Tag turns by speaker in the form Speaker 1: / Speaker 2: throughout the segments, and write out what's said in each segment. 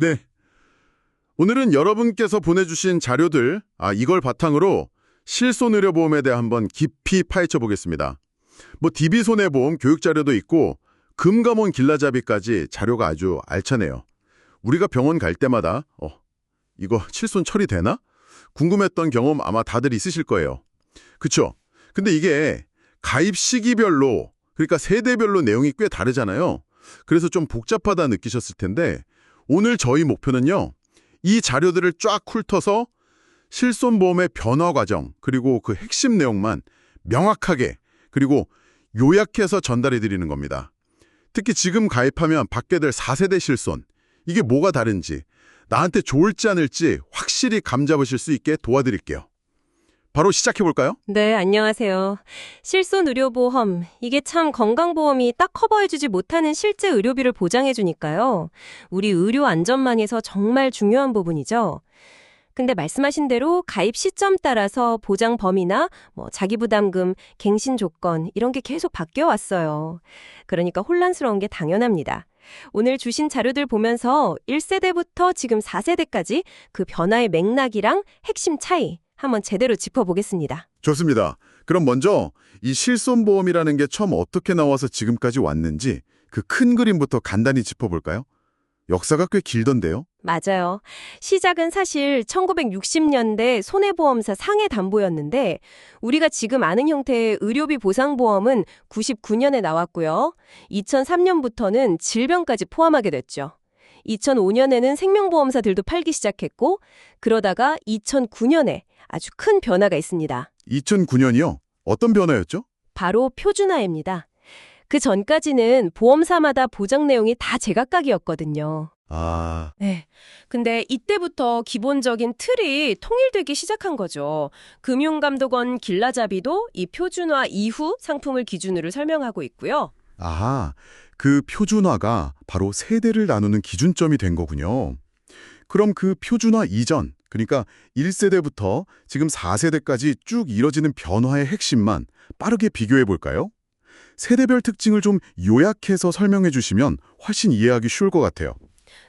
Speaker 1: 네, 오늘은 여러분께서 보내주신 자료들, 이걸 바탕으로 실손의료보험에 대해 한번 깊이 파헤쳐 보겠습니다. DB손해보험 교육자료도 있고 금감원 길라잡이까지 자료가 아주 알차네요. 우리가 병원 갈 때마다 이거 실손 처리되나? 궁금했던 경험 아마 다들 있으실 거예요. 그쵸? 근데 이게 가입 시기별로, 그러니까 세대별로 내용이 꽤 다르잖아요. 그래서 좀 복잡하다 느끼셨을 텐데 오늘 저희 목표는요, 이 자료들을 쫙 훑어서 실손보험의 변화 과정, 그리고 그 핵심 내용만 명확하게, 그리고 요약해서 전달해 드리는 겁니다. 특히 지금 가입하면 받게 될 4세대 실손, 이게 뭐가 다른지, 나한테 좋을지 않을지 확실히 감잡으실 수 있게 도와드릴게요. 바로 시작해볼까요?
Speaker 2: 네, 안녕하세요. 실손의료보험, 이게 참 건강보험이 딱 커버해주지 못하는 실제 의료비를 보장해주니까요. 우리 의료 안전망에서 정말 중요한 부분이죠. 근데 말씀하신 대로 가입 시점 따라서 보장 범위나 자기부담금, 갱신 조건 이런 게 계속 바뀌어 왔어요. 그러니까 혼란스러운 게 당연합니다. 오늘 주신 자료들 보면서 1세대부터 지금 4세대까지 그 변화의 맥락이랑 핵심 차이 한번 제대로 짚어보겠습니다.
Speaker 1: 좋습니다. 그럼 먼저 이 실손보험이라는 게 처음 어떻게 나와서 지금까지 왔는지 그 큰 그림부터 간단히 짚어볼까요? 역사가 꽤 길던데요?
Speaker 2: 맞아요. 시작은 사실 1960년대 손해보험사 상해담보였는데 우리가 지금 아는 형태의 의료비 보상보험은 99년에 나왔고요. 2003년부터는 질병까지 포함하게 됐죠. 2005년에는 생명보험사들도 팔기 시작했고 그러다가 2009년에 아주 큰 변화가 있습니다.
Speaker 1: 2009년이요? 어떤 변화였죠?
Speaker 2: 바로 표준화입니다. 그 전까지는 보험사마다 보장 내용이 다 제각각이었거든요. 네. 근데 이때부터 기본적인 틀이 통일되기 시작한 거죠. 금융감독원 길라잡이도 이 표준화 이후 상품을 기준으로 설명하고 있고요.
Speaker 1: 그 표준화가 바로 세대를 나누는 기준점이 된 거군요. 그럼 그 표준화 이전, 그러니까 1세대부터 지금 4세대까지 쭉 이뤄지는 변화의 핵심만 빠르게 비교해 볼까요? 세대별 특징을 좀 요약해서 설명해 주시면 훨씬 이해하기 쉬울 것 같아요.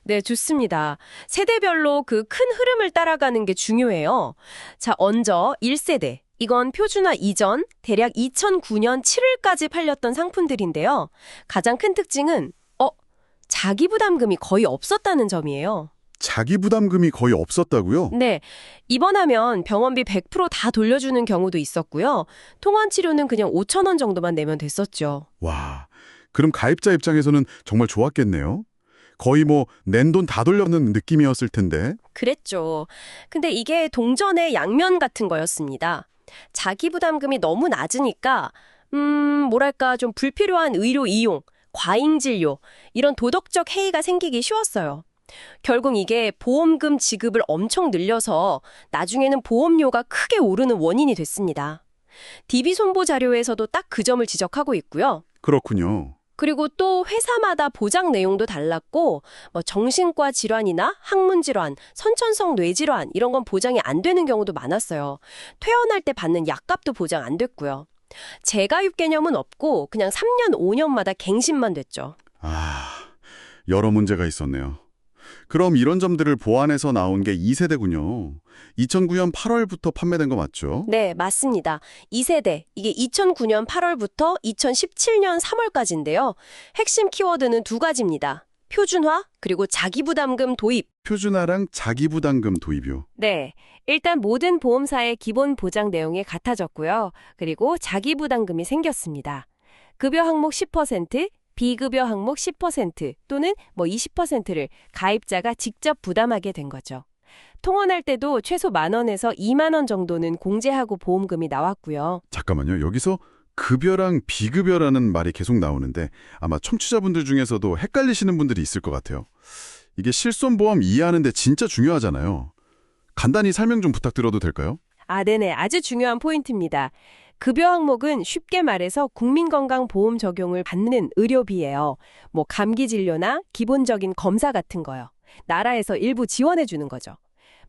Speaker 2: 네, 좋습니다. 세대별로 그 큰 흐름을 따라가는 게 중요해요. 자, 먼저 1세대. 이건 표준화 이전, 대략 2009년 7월까지 팔렸던 상품들인데요. 가장 큰 특징은 자기부담금이 거의 없었다는 점이에요.
Speaker 1: 자기부담금이 거의 없었다고요?
Speaker 2: 네, 입원하면 병원비 100% 다 돌려주는 경우도 있었고요. 통원치료는 그냥 5천 원 정도만 내면 됐었죠.
Speaker 1: 와, 그럼 가입자 입장에서는 정말 좋았겠네요. 거의 낸 돈 다 돌려는 느낌이었을 텐데.
Speaker 2: 그랬죠. 근데 이게 동전의 양면 같은 거였습니다. 자기부담금이 너무 낮으니까 뭐랄까 좀 불필요한 의료 이용, 과잉진료 이런 도덕적 해이가 생기기 쉬웠어요. 결국 이게 보험금 지급을 엄청 늘려서 나중에는 보험료가 크게 오르는 원인이 됐습니다. DB손보 자료에서도 딱 그 점을 지적하고 있고요.
Speaker 1: 그렇군요.
Speaker 2: 그리고 또 회사마다 보장 내용도 달랐고 정신과 질환이나 항문질환, 선천성 뇌질환 이런 건 보장이 안 되는 경우도 많았어요. 퇴원할 때 받는 약값도 보장 안 됐고요. 재가입 개념은 없고 그냥 3년, 5년마다 갱신만 됐죠.
Speaker 1: 여러 문제가 있었네요. 그럼 이런 점들을 보완해서 나온 게 2세대군요. 2009년 8월부터 판매된 거 맞죠?
Speaker 2: 네, 맞습니다. 2세대, 이게 2009년 8월부터 2017년 3월까지인데요. 핵심 키워드는 두 가지입니다. 표준화, 그리고 자기부담금 도입.
Speaker 1: 표준화랑 자기부담금 도입이요.
Speaker 2: 네, 일단 모든 보험사의 기본 보장 내용이 같아졌고요. 그리고 자기부담금이 생겼습니다. 급여 항목 10%, 비급여 항목 10% 또는 20%를 가입자가 직접 부담하게 된 거죠. 통원할 때도 최소 10,000원에서 20,000원 정도는 공제하고 보험금이 나왔고요.
Speaker 1: 잠깐만요. 여기서 급여랑 비급여라는 말이 계속 나오는데 아마 청취자분들 중에서도 헷갈리시는 분들이 있을 것 같아요. 이게 실손보험 이해하는 데 진짜 중요하잖아요. 간단히 설명 좀 부탁드려도 될까요?
Speaker 2: 네네. 아주 중요한 포인트입니다. 급여 항목은 쉽게 말해서 국민건강보험 적용을 받는 의료비예요. 감기 진료나 기본적인 검사 같은 거요. 나라에서 일부 지원해 주는 거죠.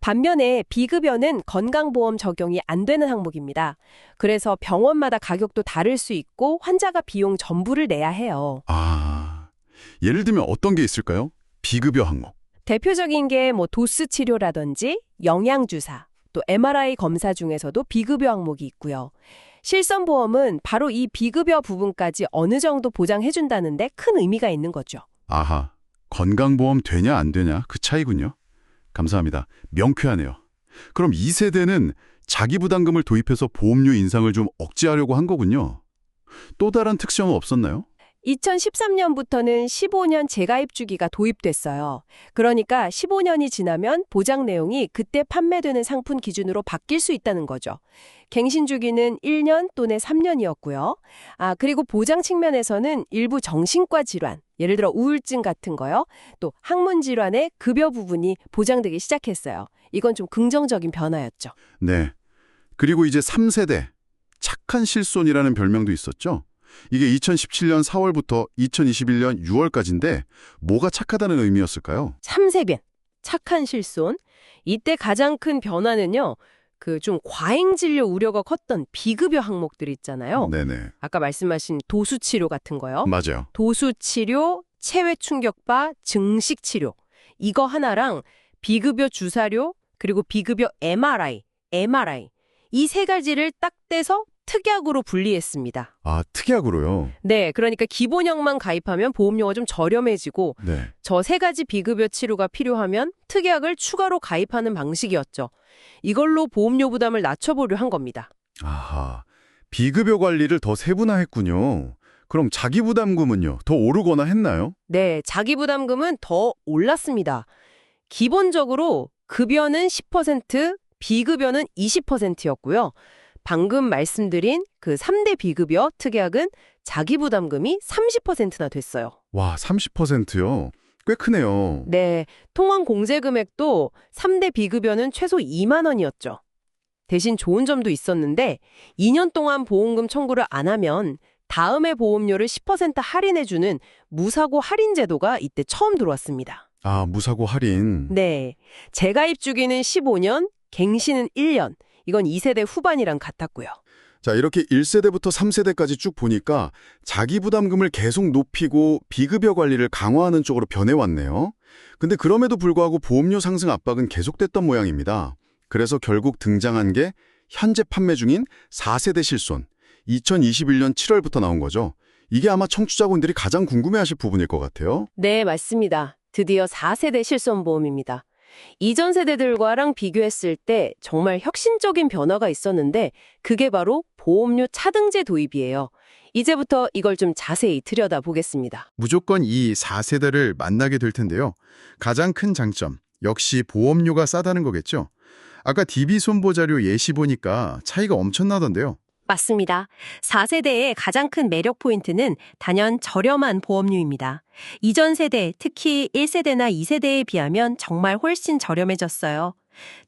Speaker 2: 반면에 비급여는 건강보험 적용이 안 되는 항목입니다. 그래서 병원마다 가격도 다를 수 있고 환자가 비용 전부를 내야 해요.
Speaker 1: 예를 들면 어떤 게 있을까요? 비급여 항목.
Speaker 3: 대표적인 게 뭐 도스 치료라든지 영양주사, 또 MRI 검사 중에서도 비급여 항목이 있고요. 실손보험은 바로 이 비급여 부분까지 어느 정도 보장해준다는데 큰 의미가 있는 거죠.
Speaker 1: 아하, 건강보험 되냐 안 되냐 그 차이군요. 감사합니다. 명쾌하네요. 그럼 2세대는 자기부담금을 도입해서 보험료 인상을 좀 억제하려고 한 거군요. 또 다른 특성은 없었나요?
Speaker 3: 2013년부터는 15년 재가입 주기가 도입됐어요. 그러니까 15년이 지나면 보장 내용이 그때 판매되는 상품 기준으로 바뀔 수 있다는 거죠. 갱신 주기는 1년 또는 3년이었고요. 그리고 보장 측면에서는 일부 정신과 질환, 예를 들어 우울증 같은 거요. 또 항문 질환의 급여 부분이 보장되기 시작했어요. 이건 좀 긍정적인 변화였죠.
Speaker 1: 네. 그리고 이제 3세대, 착한 실손이라는 별명도 있었죠? 이게 2017년 4월부터 2021년 6월까지인데 뭐가 착하다는 의미였을까요?
Speaker 3: 3세대, 착한 실손. 이때 가장 큰 변화는요. 그 좀 과잉 진료 우려가 컸던 비급여 항목들 있잖아요.
Speaker 1: 네네.
Speaker 3: 아까 말씀하신 도수 치료 같은 거요.
Speaker 1: 맞아요.
Speaker 3: 도수 치료, 체외 충격파, 증식 치료. 이거 하나랑 비급여 주사료, 그리고 비급여 MRI. 이 세 가지를 딱 떼서 특약으로 분리했습니다.
Speaker 1: 아, 특약으로요?
Speaker 3: 네, 그러니까 기본형만 가입하면 보험료가 좀 저렴해지고
Speaker 1: 네.
Speaker 3: 저 세 가지 비급여 치료가 필요하면 특약을 추가로 가입하는 방식이었죠. 이걸로 보험료 부담을 낮춰보려 한 겁니다.
Speaker 1: 아하, 비급여 관리를 더 세분화했군요. 그럼 자기부담금은요? 더 오르거나 했나요?
Speaker 3: 네, 자기부담금은 더 올랐습니다. 기본적으로 급여는 10%, 비급여는 20%였고요. 방금 말씀드린 그 3대 비급여 특약은 자기부담금이 30%나 됐어요.
Speaker 1: 와, 30%요? 꽤 크네요.
Speaker 3: 네, 통원 공제 금액도 3대 비급여는 최소 2만 원이었죠. 대신 좋은 점도 있었는데 2년 동안 보험금 청구를 안 하면 다음에 보험료를 10% 할인해주는 무사고 할인 제도가 이때 처음 들어왔습니다.
Speaker 1: 아, 무사고 할인.
Speaker 3: 네, 재가입 주기는 15년, 갱신은 1년. 이건 2세대 후반이랑 같았고요.
Speaker 1: 자, 이렇게 1세대부터 3세대까지 쭉 보니까 자기부담금을 계속 높이고 비급여 관리를 강화하는 쪽으로 변해왔네요. 근데 그럼에도 불구하고 보험료 상승 압박은 계속됐던 모양입니다. 그래서 결국 등장한 게 현재 판매 중인 4세대 실손, 2021년 7월부터 나온 거죠. 이게 아마 청취자분들이 가장 궁금해하실 부분일 것 같아요.
Speaker 3: 네, 맞습니다. 드디어 4세대 실손보험입니다. 이전 세대들과랑 비교했을 때 정말 혁신적인 변화가 있었는데 그게 바로 보험료 차등제 도입이에요. 이제부터 이걸 좀 자세히 들여다보겠습니다.
Speaker 1: 무조건 이 4세대를 만나게 될 텐데요. 가장 큰 장점, 역시 보험료가 싸다는 거겠죠. 아까 DB 손보 자료 예시 보니까 차이가 엄청나던데요.
Speaker 3: 맞습니다. 4세대의 가장 큰 매력 포인트는 단연 저렴한 보험료입니다. 이전 세대, 특히 1세대나 2세대에 비하면 정말 훨씬 저렴해졌어요.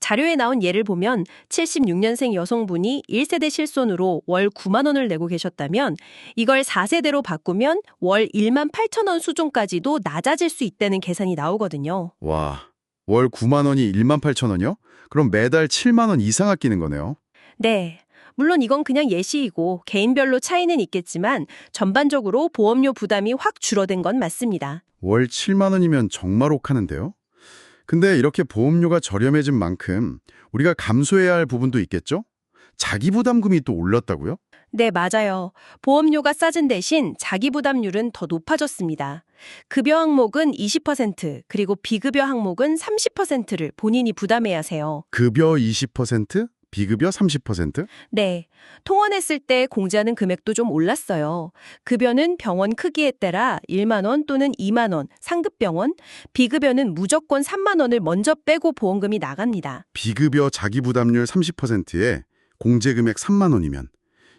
Speaker 3: 자료에 나온 예를 보면 76년생 여성분이 1세대 실손으로 월 9만 원을 내고 계셨다면 이걸 4세대로 바꾸면 월 1만 8천 원 수준까지도 낮아질 수 있다는 계산이 나오거든요.
Speaker 1: 와, 월 9만 원이 1만 8천 원이요? 그럼 매달 7만 원 이상 아끼는 거네요.
Speaker 3: 네. 물론 이건 그냥 예시이고 개인별로 차이는 있겠지만 전반적으로 보험료 부담이 확 줄어든 건 맞습니다.
Speaker 1: 월 7만 원이면 정말 혹하는데요. 근데 이렇게 보험료가 저렴해진 만큼 우리가 감수해야 할 부분도 있겠죠? 자기부담금이 또 올랐다고요?
Speaker 3: 네, 맞아요. 보험료가 싸진 대신 자기부담률은 더 높아졌습니다. 급여 항목은 20%, 그리고 비급여 항목은 30%를 본인이 부담해야 하세요.
Speaker 1: 급여 20%? 비급여 30%?
Speaker 3: 네, 통원했을 때 공제하는 금액도 좀 올랐어요. 급여는 병원 크기에 따라 1만 원 또는 2만 원, 상급병원, 비급여는 무조건 3만 원을 먼저 빼고 보험금이 나갑니다.
Speaker 1: 비급여 자기부담률 30%에 공제금액 3만 원이면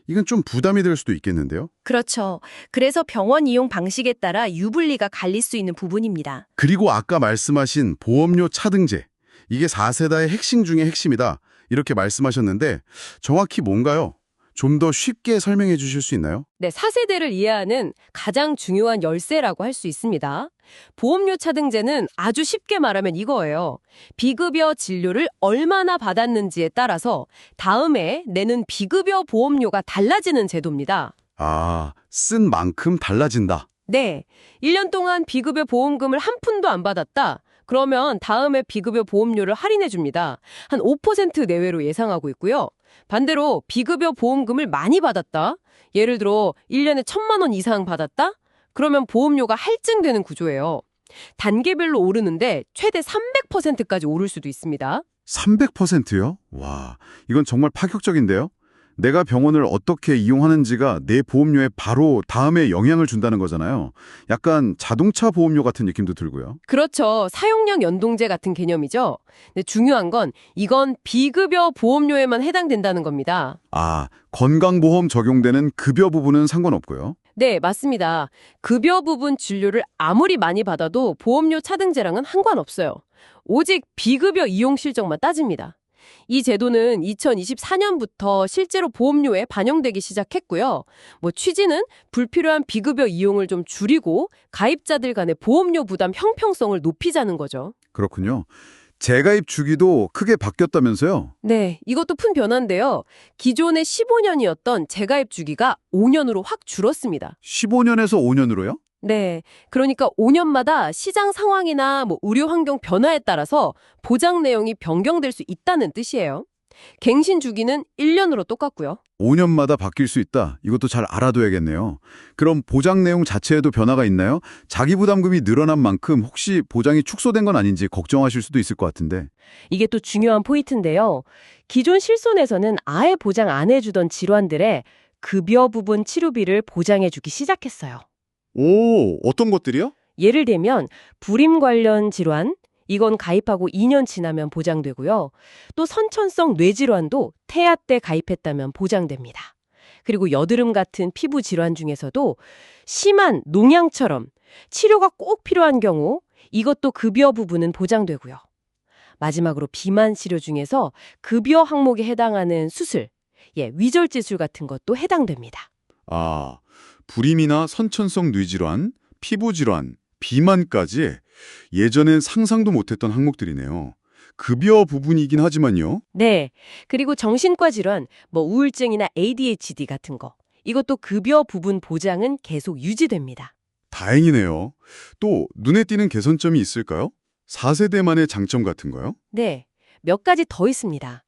Speaker 1: 이건 좀 부담이 될 수도 있겠는데요?
Speaker 3: 그렇죠. 그래서 병원 이용 방식에 따라 유불리가 갈릴 수 있는 부분입니다.
Speaker 1: 그리고 아까 말씀하신 보험료 차등제, 이게 4세대의 핵심 중에 핵심이다. 이렇게 말씀하셨는데 정확히 뭔가요? 좀 더 쉽게 설명해 주실 수 있나요?
Speaker 3: 네, 4세대를 이해하는 가장 중요한 열쇠라고 할 수 있습니다. 보험료 차등제는 아주 쉽게 말하면 이거예요. 비급여 진료를 얼마나 받았는지에 따라서 다음에 내는 비급여 보험료가 달라지는 제도입니다.
Speaker 1: 아, 쓴 만큼 달라진다.
Speaker 3: 네, 1년 동안 비급여 보험금을 한 푼도 안 받았다. 그러면 다음에 비급여 보험료를 할인해 줍니다. 한 5% 내외로 예상하고 있고요. 반대로 비급여 보험금을 많이 받았다. 예를 들어 1년에 1,000만 원 이상 받았다? 그러면 보험료가 할증되는 구조예요. 단계별로 오르는데 최대 300%까지 오를 수도 있습니다.
Speaker 1: 300%요? 와, 이건 정말 파격적인데요? 내가 병원을 어떻게 이용하는지가 내 보험료에 바로 다음에 영향을 준다는 거잖아요. 약간 자동차 보험료 같은 느낌도 들고요.
Speaker 3: 그렇죠. 사용량 연동제 같은 개념이죠. 근데 중요한 건 이건 비급여 보험료에만 해당된다는 겁니다.
Speaker 1: 아, 건강보험 적용되는 급여 부분은 상관없고요.
Speaker 3: 네, 맞습니다. 급여 부분 진료를 아무리 많이 받아도 보험료 차등제랑은 상관없어요. 오직 비급여 이용 실적만 따집니다. 이 제도는 2024년부터 실제로 보험료에 반영되기 시작했고요. 취지는 불필요한 비급여 이용을 좀 줄이고 가입자들 간의 보험료 부담 형평성을 높이자는 거죠.
Speaker 1: 그렇군요. 재가입 주기도 크게 바뀌었다면서요?
Speaker 3: 네, 이것도 큰 변화인데요. 기존의 15년이었던 재가입 주기가 5년으로 확 줄었습니다.
Speaker 1: 15년에서 5년으로요?
Speaker 3: 네, 그러니까 5년마다 시장 상황이나 의료 환경 변화에 따라서 보장 내용이 변경될 수 있다는 뜻이에요. 갱신 주기는 1년으로 똑같고요.
Speaker 1: 5년마다 바뀔 수 있다. 이것도 잘 알아둬야겠네요. 그럼 보장 내용 자체에도 변화가 있나요? 자기 부담금이 늘어난 만큼 혹시 보장이 축소된 건 아닌지 걱정하실 수도 있을 것 같은데.
Speaker 2: 이게 또 중요한 포인트인데요. 기존 실손에서는 아예 보장 안 해주던 질환들의 급여 부분 치료비를 보장해주기 시작했어요.
Speaker 1: 오, 어떤 것들이요?
Speaker 2: 예를 들면 불임 관련 질환, 이건 가입하고 2년 지나면 보장되고요. 또 선천성 뇌질환도 태아 때 가입했다면 보장됩니다. 그리고 여드름 같은 피부 질환 중에서도 심한 농양처럼 치료가 꼭 필요한 경우 이것도 급여 부분은 보장되고요. 마지막으로 비만 치료 중에서 급여 항목에 해당하는 수술, 위절지술 같은 것도 해당됩니다.
Speaker 1: 아, 불임이나 선천성 뇌질환, 피부질환, 비만까지 예전엔 상상도 못했던 항목들이네요. 급여 부분이긴 하지만요.
Speaker 2: 네. 그리고 정신과 질환, 우울증이나 ADHD 같은 거. 이것도 급여 부분 보장은 계속 유지됩니다.
Speaker 1: 다행이네요. 또 눈에 띄는 개선점이 있을까요? 4세대만의 장점 같은 거요?
Speaker 2: 네. 몇 가지 더 있습니다.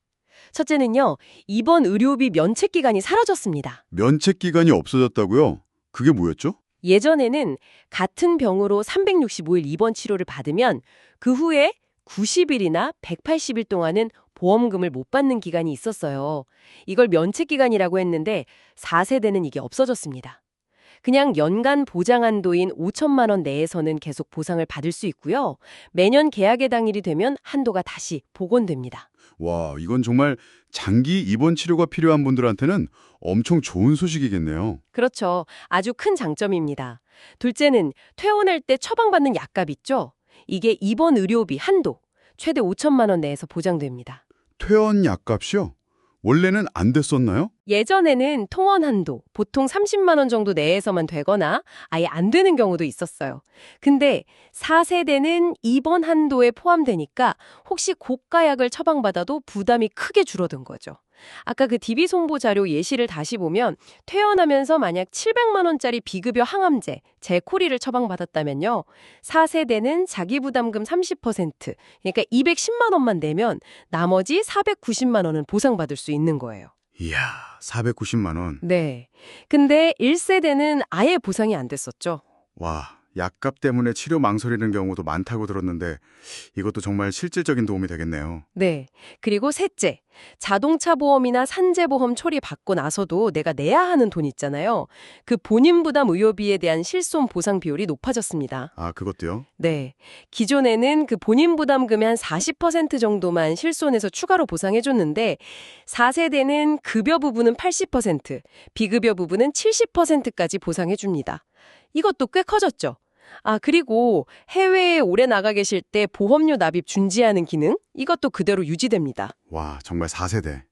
Speaker 2: 첫째는요, 입원 의료비 면책 기간이 사라졌습니다.
Speaker 1: 면책 기간이 없어졌다고요? 그게 뭐였죠?
Speaker 2: 예전에는 같은 병으로 365일 입원 치료를 받으면 그 후에 90일이나 180일 동안은 보험금을 못 받는 기간이 있었어요. 이걸 면책 기간이라고 했는데 4세대는 이게 없어졌습니다. 그냥 연간 보장 한도인 5천만 원 내에서는 계속 보상을 받을 수 있고요. 매년 계약의 당일이 되면 한도가 다시 복원됩니다.
Speaker 1: 와, 이건 정말 장기 입원 치료가 필요한 분들한테는 엄청 좋은 소식이겠네요.
Speaker 2: 그렇죠. 아주 큰 장점입니다. 둘째는 퇴원할 때 처방받는 약값 있죠? 이게 입원 의료비 한도, 최대 5천만 원 내에서 보장됩니다.
Speaker 1: 퇴원 약값이요? 원래는 안 됐었나요?
Speaker 2: 예전에는 통원 한도, 보통 30만 원 정도 내에서만 되거나 아예 안 되는 경우도 있었어요. 근데 4세대는 입원 한도에 포함되니까 혹시 고가약을 처방받아도 부담이 크게 줄어든 거죠. 아까 그 DB 송보 자료 예시를 다시 보면 퇴원하면서 만약 700만 원짜리 비급여 항암제, 제코리를 처방받았다면요. 4세대는 자기 부담금 30%, 그러니까 210만 원만 내면 나머지 490만 원은 보상받을 수 있는 거예요.
Speaker 1: 이야, 490만 원.
Speaker 2: 네. 근데 1세대는 아예 보상이 안 됐었죠.
Speaker 1: 와, 약값 때문에 치료 망설이는 경우도 많다고 들었는데 이것도 정말 실질적인 도움이 되겠네요.
Speaker 2: 네. 그리고 셋째, 자동차 보험이나 산재보험 처리받고 나서도 내가 내야 하는 돈 있잖아요. 그 본인 부담 의료비에 대한 실손 보상 비율이 높아졌습니다.
Speaker 1: 아, 그것도요?
Speaker 2: 네. 기존에는 그 본인 부담금의 한 40% 정도만 실손해서 추가로 보상해줬는데 4세대는 급여 부분은 80%, 비급여 부분은 70%까지 보상해줍니다. 이것도 꽤 커졌죠. 그리고 해외에 오래 나가 계실 때 보험료 납입 중지하는 기능? 이것도 그대로 유지됩니다.
Speaker 1: 와, 정말 4세대.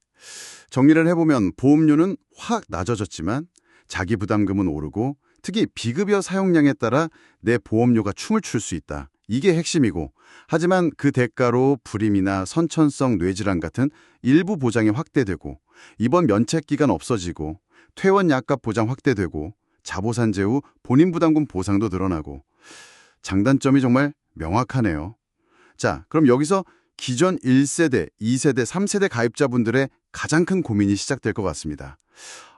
Speaker 1: 정리를 해보면 보험료는 확 낮아졌지만 자기 부담금은 오르고 특히 비급여 사용량에 따라 내 보험료가 춤을 출 수 있다. 이게 핵심이고 하지만 그 대가로 불임이나 선천성 뇌질환 같은 일부 보장이 확대되고 입원 면책 기간 없어지고 퇴원 약값 보장 확대되고 자보산제 후 본인 부담금 보상도 늘어나고 장단점이 정말 명확하네요.
Speaker 4: 자, 그럼 여기서 기존 1세대, 2세대, 3세대 가입자분들의 가장 큰 고민이 시작될 것 같습니다.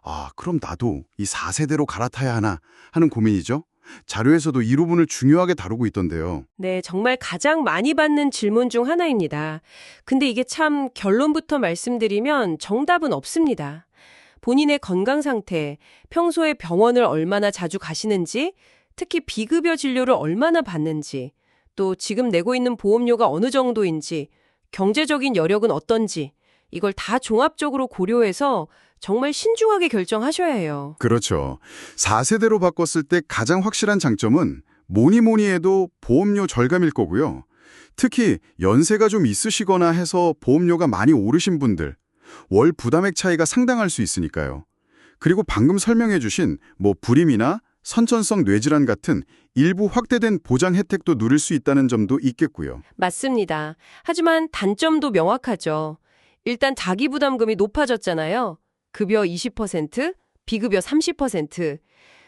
Speaker 4: 아, 그럼 나도 이 4세대로 갈아타야 하나 하는 고민이죠. 자료에서도 이 부분을 중요하게 다루고 있던데요.
Speaker 2: 네, 정말 가장 많이 받는 질문 중 하나입니다. 근데 이게 참 결론부터 말씀드리면 정답은 없습니다. 본인의 건강 상태, 평소에 병원을 얼마나 자주 가시는지, 특히 비급여 진료를 얼마나 받는지, 또 지금 내고 있는 보험료가 어느 정도인지, 경제적인 여력은 어떤지, 이걸 다 종합적으로 고려해서 정말 신중하게 결정하셔야 해요.
Speaker 4: 그렇죠. 4세대로 바꿨을 때 가장 확실한 장점은 뭐니 해도 보험료 절감일 거고요. 특히 연세가 좀 있으시거나 해서 보험료가 많이 오르신 분들, 월 부담액 차이가 상당할 수 있으니까요. 그리고 방금 설명해 주신 불임이나 선천성 뇌질환 같은 일부 확대된 보장 혜택도 누릴 수 있다는 점도 있겠고요.
Speaker 2: 맞습니다. 하지만 단점도 명확하죠. 일단 자기부담금이 높아졌잖아요. 급여 20%, 비급여 30%.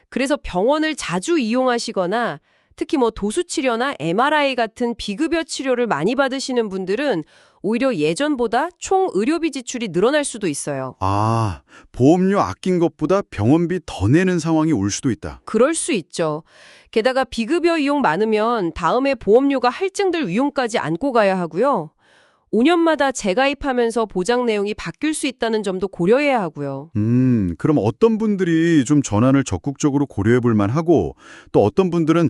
Speaker 2: 그래서 병원을 자주 이용하시거나 특히 도수치료나 MRI 같은 비급여 치료를 많이 받으시는 분들은 오히려 예전보다 총 의료비 지출이 늘어날 수도 있어요.
Speaker 4: 아, 보험료 아낀 것보다 병원비 더 내는 상황이 올 수도 있다.
Speaker 2: 그럴 수 있죠. 게다가 비급여 이용 많으면 다음에 보험료가 할증될 위험까지 안고 가야 하고요. 5년마다 재가입하면서 보장 내용이 바뀔 수 있다는 점도 고려해야 하고요.
Speaker 4: 그럼 어떤 분들이 좀 전환을 적극적으로 고려해 볼 만하고 또 어떤 분들은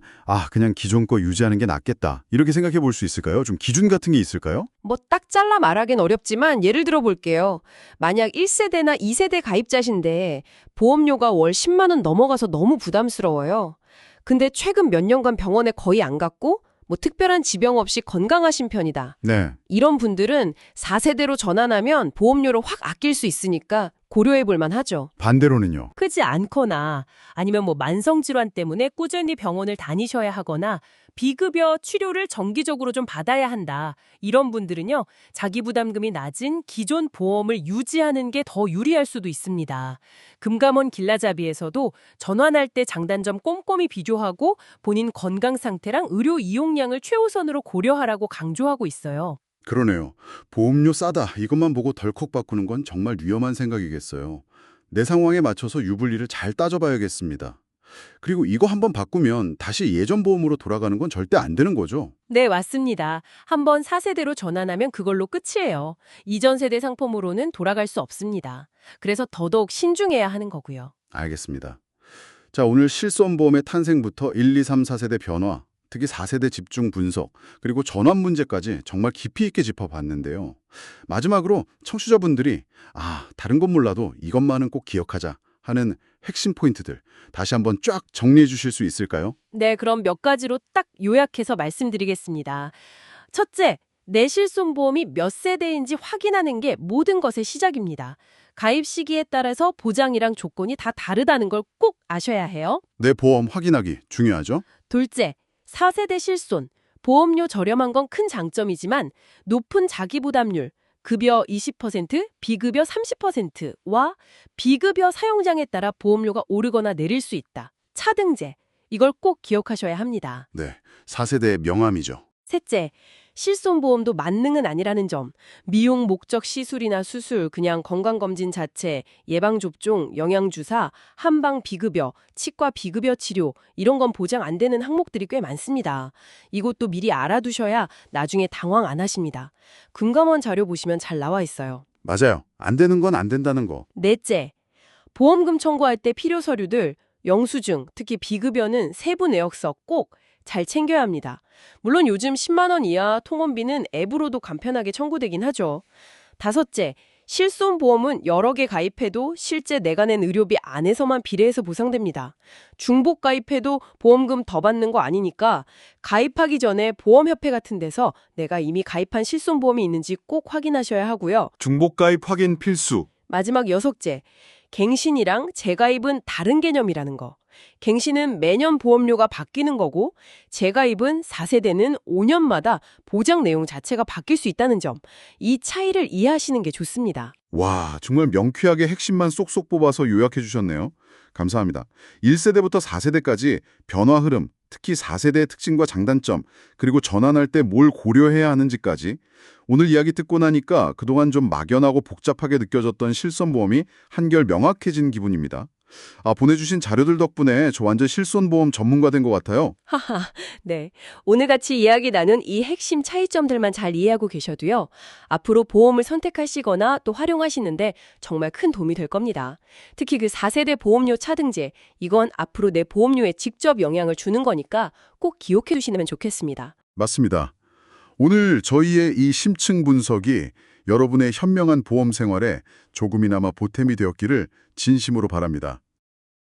Speaker 4: 그냥 기존 거 유지하는 게 낫겠다. 이렇게 생각해 볼 수 있을까요? 좀 기준 같은 게 있을까요?
Speaker 2: 딱 잘라 말하긴 어렵지만 예를 들어 볼게요. 만약 1세대나 2세대 가입자신데 보험료가 월 10만 원 넘어가서 너무 부담스러워요. 근데 최근 몇 년간 병원에 거의 안 갔고 특별한 지병 없이 건강하신 편이다.
Speaker 4: 네.
Speaker 2: 이런 분들은 4세대로 전환하면 보험료를 확 아낄 수 있으니까 고려해 볼 만하죠.
Speaker 4: 반대로는요.
Speaker 5: 크지 않거나 아니면 만성질환 때문에 꾸준히 병원을 다니셔야 하거나 비급여 치료를 정기적으로 좀 받아야 한다. 이런 분들은요. 자기부담금이 낮은 기존 보험을 유지하는 게 더 유리할 수도 있습니다. 금감원 길라잡이에서도 전환할 때 장단점 꼼꼼히 비교하고 본인 건강 상태랑 의료 이용량을 최우선으로 고려하라고 강조하고 있어요.
Speaker 4: 그러네요. 보험료 싸다 이것만 보고 덜컥 바꾸는 건 정말 위험한 생각이겠어요. 내 상황에 맞춰서 유불리를 잘 따져봐야겠습니다. 그리고 이거 한번 바꾸면 다시 예전 보험으로 돌아가는 건 절대 안 되는 거죠?
Speaker 5: 네, 맞습니다. 한번 4세대로 전환하면 그걸로 끝이에요. 이전 세대 상품으로는 돌아갈 수 없습니다. 그래서 더더욱 신중해야 하는 거고요.
Speaker 4: 알겠습니다. 자, 오늘 실손보험의 탄생부터 1, 2, 3, 4세대 변화, 특히 4세대 집중 분석, 그리고 전환 문제까지 정말 깊이 있게 짚어봤는데요. 마지막으로 청취자분들이 다른 건 몰라도 이것만은 꼭 기억하자 하는 핵심 포인트들 다시 한번 쫙 정리해 주실 수 있을까요?
Speaker 5: 네, 그럼 몇 가지로 딱 요약해서 말씀드리겠습니다. 첫째, 내 실손보험이 몇 세대인지 확인하는 게 모든 것의 시작입니다. 가입 시기에 따라서 보장이랑 조건이 다 다르다는 걸 꼭 아셔야 해요.
Speaker 4: 내 보험 확인하기 중요하죠?
Speaker 5: 둘째, 4세대 실손. 보험료 저렴한 건 큰 장점이지만 높은 자기부담률, 급여 20%, 비급여 30%와 비급여 사용량에 따라 보험료가 오르거나 내릴 수 있다. 차등제. 이걸 꼭 기억하셔야 합니다.
Speaker 4: 네, 4세대의 명암이죠.
Speaker 5: 셋째, 실손보험도 만능은 아니라는 점. 미용 목적 시술이나 수술, 그냥 건강검진 자체, 예방접종, 영양주사, 한방 비급여, 치과 비급여 치료 이런 건 보장 안 되는 항목들이 꽤 많습니다. 이것도 미리 알아두셔야 나중에 당황 안 하십니다. 금감원 자료 보시면 잘 나와 있어요.
Speaker 4: 맞아요. 안 되는 건 안 된다는 거.
Speaker 5: 넷째, 보험금 청구할 때 필요 서류들, 영수증, 특히 비급여는 세부 내역서 꼭 잘 챙겨야 합니다. 물론 요즘 10만 원 이하 통원비는 앱으로도 간편하게 청구되긴 하죠. 다섯째, 실손보험은 여러 개 가입해도 실제 내가 낸 의료비 안에서만 비례해서 보상됩니다. 중복 가입해도 보험금 더 받는 거 아니니까 가입하기 전에 보험협회 같은 데서 내가 이미 가입한 실손보험이 있는지 꼭 확인하셔야 하고요.
Speaker 4: 중복 가입 확인 필수.
Speaker 5: 마지막 여섯째, 갱신이랑 재가입은 다른 개념이라는 거. 갱신은 매년 보험료가 바뀌는 거고 재가입은 4세대는 5년마다 보장 내용 자체가 바뀔 수 있다는 점. 이 차이를 이해하시는 게 좋습니다.
Speaker 4: 와, 정말 명쾌하게 핵심만 쏙쏙 뽑아서 요약해 주셨네요. 감사합니다. 1세대부터 4세대까지 변화 흐름, 특히 4세대의 특징과 장단점, 그리고 전환할 때 뭘 고려해야 하는지까지 오늘 이야기 듣고 나니까 그동안 좀 막연하고 복잡하게 느껴졌던 실손보험이 한결 명확해진 기분입니다. 보내주신 자료들 덕분에 저 완전 실손보험 전문가 된 것 같아요.
Speaker 5: 하하, 네. 오늘 같이 이야기 나눈 이 핵심 차이점들만 잘 이해하고 계셔도요. 앞으로 보험을 선택하시거나 또 활용하시는데 정말 큰 도움이 될 겁니다. 특히 그 4세대 보험료 차등제, 이건 앞으로 내 보험료에 직접 영향을 주는 거니까 꼭 기억해 두시면 좋겠습니다.
Speaker 4: 맞습니다. 오늘 저희의 이 심층 분석이 여러분의 현명한 보험 생활에 조금이나마 보탬이 되었기를 진심으로 바랍니다.